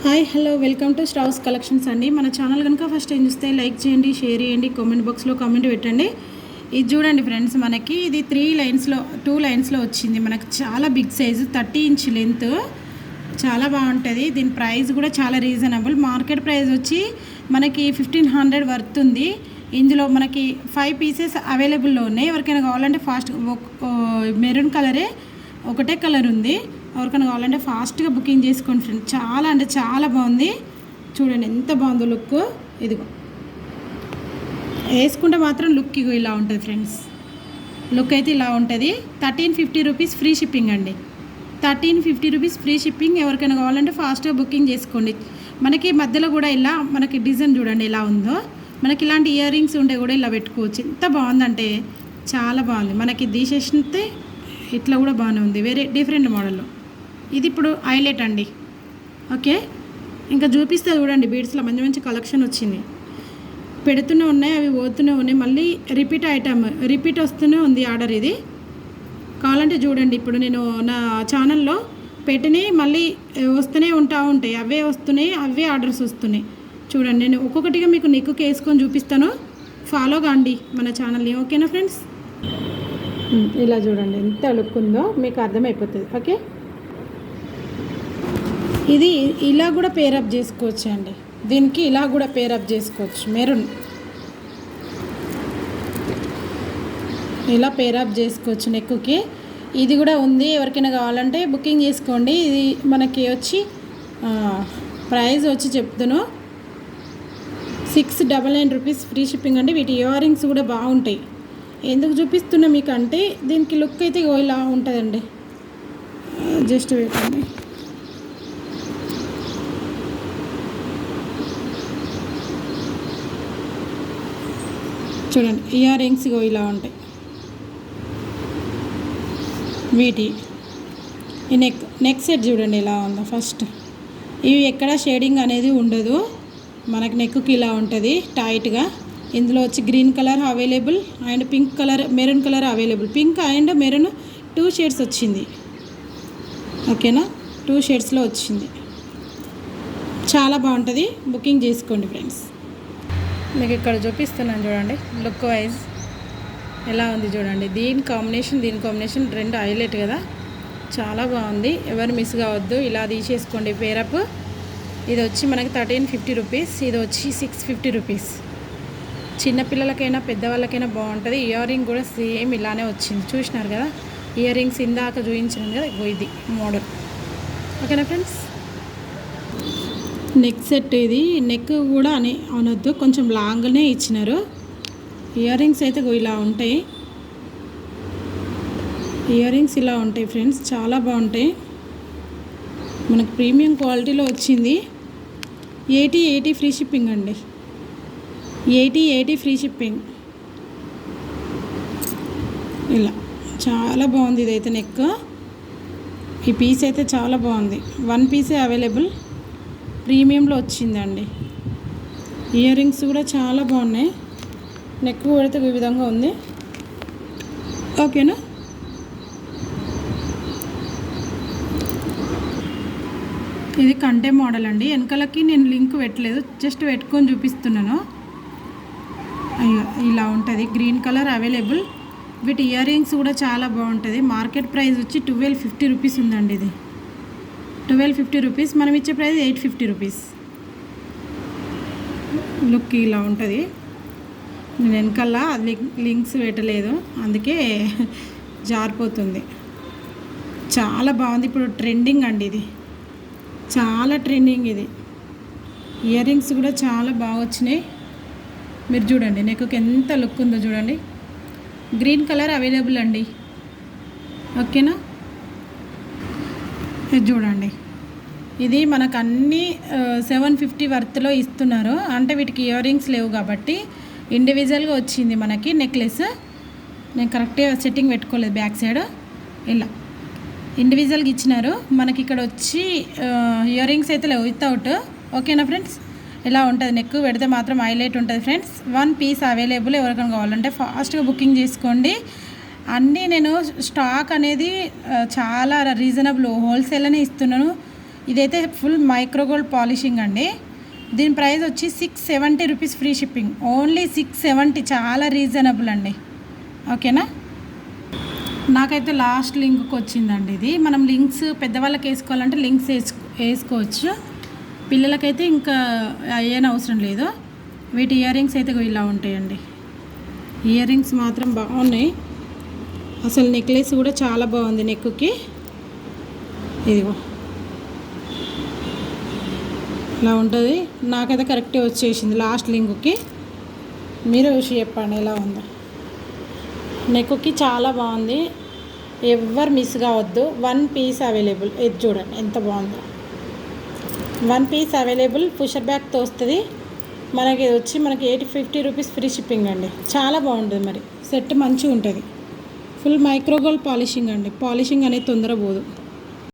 Hi hello welcome to Strauss collections అండి. మన channel కనుక ఫస్ట్ ఏం చూస్తే లైక్ చేయండి, షేర్ చేయండి, కామెంట్ బాక్స్లో కామెంట్ పెట్టండి. ఇది చూడండి ఫ్రెండ్స్, మనకి ఇది 2 లైన్స్లో వచ్చింది. మనకు చాలా బిగ్ సైజు 30 ఇంచ్ లెంత్, చాలా బాగుంటుంది. దీని ప్రైస్ కూడా చాలా రీజనబుల్. మార్కెట్ ప్రైస్ వచ్చి మనకి 1500 వర్త్ ఉంది. ఇందులో మనకి 5 పీసెస్ అవైలబుల్లో ఉన్నాయి. ఎవరికైనా కావాలంటే ఫాస్ట్ మెరూన్ కలరే ఒకటే కలర్ ఉంది. ఎవరికైనా కావాలంటే ఫాస్ట్గా బుకింగ్ చేసుకోండి ఫ్రెండ్స్. చాలా అంటే చాలా బాగుంది. చూడండి ఎంత బాగుందో లుక్. ఇదిగో వేసుకుంటే మాత్రం లుక్ ఇగో ఇలా ఉంటుంది ఫ్రెండ్స్. లుక్ అయితే ఇలా ఉంటుంది. 1350 రూపీస్ ఫ్రీ షిప్పింగ్ అండి. 1350 రూపీస్ ఫ్రీ షిప్పింగ్. ఎవరికైనా కావాలంటే ఫాస్ట్గా బుకింగ్ చేసుకోండి. మనకి మధ్యలో కూడా ఇలా మనకి డిజైన్ చూడండి ఎలా ఉందో. మనకి ఇలాంటి ఇయర్ రింగ్స్ ఉంటే కూడా ఇలా పెట్టుకోవచ్చు. ఎంత బాగుందంటే చాలా బాగుంది. మనకి తీసేస్తే ఇట్లా కూడా బాగానే ఉంది, వేరే డిఫరెంట్ మోడల్లో. ఇది ఇప్పుడు హైలైట్ అండి. ఓకే, ఇంకా చూపిస్తే చూడండి. బీడ్స్లో మంచి మంచి కలెక్షన్ వచ్చింది. పెడుతూనే ఉన్నాయి, అవి పోతూనే ఉన్నాయి. మళ్ళీ రిపీట్ ఐటమ్ రిపీట్ వస్తూనే ఉంది ఆర్డర్. ఇది కావాలంటే చూడండి. ఇప్పుడు నేను నా ఛానల్లో పెట్టినవి మళ్ళీ వస్తూనే ఉంటాయి. అవే వస్తున్నాయి, అవే ఆర్డర్స్ వస్తున్నాయి. చూడండి, నేను ఒక్కొక్కటిగా మీకు నెక్కు వేసుకొని చూపిస్తాను. ఫాలో కాండి మన ఛానల్ని. ఓకేనా ఫ్రెండ్స్? ఇలా చూడండి ఎంత లుక్ ఉందో మీకు అర్థమైపోతుంది. ఓకే, ఇది ఇలా కూడా పేరప్ చేసుకోవచ్చు అండి. దీనికి ఇలా కూడా పేరప్ చేసుకోవచ్చు. మెరూన్ ఇలా పేరప్ చేసుకోవచ్చు నెక్కుకి. ఇది కూడా ఉంది. ఎవరికైనా కావాలంటే బుకింగ్ చేసుకోండి. ఇది మనకి వచ్చి ప్రైస్ వచ్చి చెప్తాను 699 రూపీస్ ఫ్రీ షిప్పింగ్ అండి. వీటి ఇయర్ రింగ్స్ కూడా బాగుంటాయి. ఎందుకు చూపిస్తున్నా మీకు అంటే దీనికి లుక్ అయితే ఇలా ఉంటుందండి. జస్ట్ పెట్టండి. చూడండి, ఇయర్ రింగ్స్ ఇలా ఉంటాయి. వీటి ఈ నెక్ సెట్ చూడండి ఎలా ఉందో. ఫస్ట్ ఇవి ఎక్కడ షేడింగ్ అనేది ఉండదు. మనకి నెక్కి ఇలా ఉంటుంది టైట్గా. ఇందులో వచ్చి green colour available and pink colour, maroon colour available. Pink and maroon 2 shades వచ్చింది. ఓకేనా, 2 షేడ్స్లో వచ్చింది. చాలా బాగుంటుంది. బుకింగ్ చేసుకోండి ఫ్రెండ్స్. మీకు ఇక్కడ చూపిస్తున్నాను చూడండి. లుక్ వైజ్ ఎలా ఉంది చూడండి. దీని కాంబినేషన్ 2 హైలైట్ కదా. చాలా బాగుంది. ఎవరు మిస్ కావద్దు. ఇలా తీసేసుకోండి పేరప్. ఇది వచ్చి మనకి 1350 రూపీస్. ఇది వచ్చి 650 రూపీస్. చిన్నపిల్లలకైనా పెద్దవాళ్ళకైనా బాగుంటుంది. ఇయర్ రింగ్ కూడా సేమ్ ఇలానే వచ్చింది. చూసినారు కదా ఇయర్ రింగ్స్ ఇందాక చూపించాను కదా, ఇది మోడల్. ఓకేనా ఫ్రెండ్స్? Neck set. ఇది నెక్ కూడా అనొద్దు, కొంచెం లాంగ్నే ఇచ్చినారు. ఇయర్ రింగ్స్ అయితే ఇలా ఉంటాయి. ఇయర్ రింగ్స్ ఇలా ఉంటాయి ఫ్రెండ్స్. చాలా బాగుంటాయి. మనకు ప్రీమియం క్వాలిటీలో వచ్చింది. 80 ఫ్రీ షిప్పింగ్ అండి. 80 ఫ్రీ షిప్పింగ్. ఇలా చాలా బాగుంది. ఇదైతే నెక్. ఈ పీస్ అయితే చాలా బాగుంది. 1 పీసే అవైలబుల్. ప్రీమియంలో వచ్చిందండి. ఇయర్ రింగ్స్ కూడా చాలా బాగున్నాయి. నెక్ పెడితే ఈ విధంగా ఉంది. ఓకేనా? ఇది కంటే మోడల్ అండి. వెనకాలకి నేను లింక్ పెట్టలేదు, జస్ట్ పెట్టుకొని చూపిస్తున్నాను. ఇలా ఉంటుంది. Green colour available. వీటి ఇయర్ రింగ్స్ కూడా చాలా బాగుంటుంది. మార్కెట్ ప్రైస్ వచ్చి 1250 రూపీస్ ఉందండి. ఇది 1250 రూపీస్. మనం ఇచ్చే ప్రైస్ 850 రూపీస్. లుక్ ఇలా ఉంటుంది. నేను వెనకాల లింక్స్ పెట్టలేదు, అందుకే జారిపోతుంది. చాలా బాగుంది. ఇప్పుడు ట్రెండింగ్ అండి. ఇది చాలా ట్రెండింగ్. ఇది ఇయర్ రింగ్స్ కూడా చాలా బాగా వచ్చినాయి. మీరు చూడండి నెక్కి ఎంత లుక్ ఉందో చూడండి. గ్రీన్ కలర్ అవైలబుల్ అండి. ఓకేనా? ఇది చూడండి. ఇది మనకు అన్నీ 750 వర్త్లో ఇస్తున్నారు. అంటే వీటికి ఇయర్ రింగ్స్ లేవు కాబట్టి ఇండివిజువల్గా వచ్చింది మనకి నెక్లెస్. నేను కరెక్ట్గా సెట్టింగ్ పెట్టుకోలేదు. బ్యాక్ సైడ్ ఇలా ఇండివిజువల్గా ఇచ్చినారు. మనకి ఇక్కడ వచ్చి ఇయర్ రింగ్స్ అయితే లేవు, వితౌట్. ఓకేనా ఫ్రెండ్స్? ఇలా ఉంటుంది. నెక్ పెడితే మాత్రం హైలైట్ ఉంటుంది ఫ్రెండ్స్. 1 piece available. ఎవరికైనా కావాలంటే ఫాస్ట్గా బుకింగ్ చేసుకోండి. అన్నీ నేను స్టాక్ అనేది చాలా రీజనబుల్ హోల్సేల్ అనే ఇస్తున్నాను. ఇదైతే ఫుల్ మైక్రోగోల్డ్ పాలిషింగ్ అండి. దీని ప్రైస్ వచ్చి 670 రూపీస్ ఫ్రీ షిప్పింగ్. ఓన్లీ 670, చాలా రీజనబుల్ అండి. ఓకేనా. నాకైతే లాస్ట్ లింక్కి వచ్చిందండి ఇది. మనం లింక్స్ పెద్దవాళ్ళకి వేసుకోవాలంటే లింక్స్ వేసుకోవచ్చు, పిల్లలకైతే ఇంకా ఏం అవసరం లేదు. వీటి ఇయర్ రింగ్స్ అయితే ఇలా ఉంటాయండి. ఇయర్ రింగ్స్ మాత్రం బాగున్నాయి. అసలు నెక్లెస్ కూడా చాలా బాగుంది నెక్కి. ఇదిగో ఇలా ఉంటుంది. నాకైతే కరెక్టే వచ్చేసింది లాస్ట్ లింక్కి. మీరు చూసి చెప్పండి ఎలా ఉందో. నెక్కి చాలా బాగుంది, ఎవ్వరు మిస్ కావద్దు. 1 పీస్ అవైలబుల్. ఇది చూడండి ఎంత బాగుందో. 1 పీస్ అవైలబుల్. పుషర్ బ్యాగ్తో వస్తుంది. మనకి వచ్చి మనకి 50 రూపీస్ ఫ్రీ షిప్పింగ్ అండి. చాలా బాగుంటుంది. మరి సెట్ మంచిగా ఉంటుంది. ఫుల్ మైక్రోగోల్డ్ పాలిషింగ్ అండి. పాలిషింగ్ అనేది తొందర పోదు.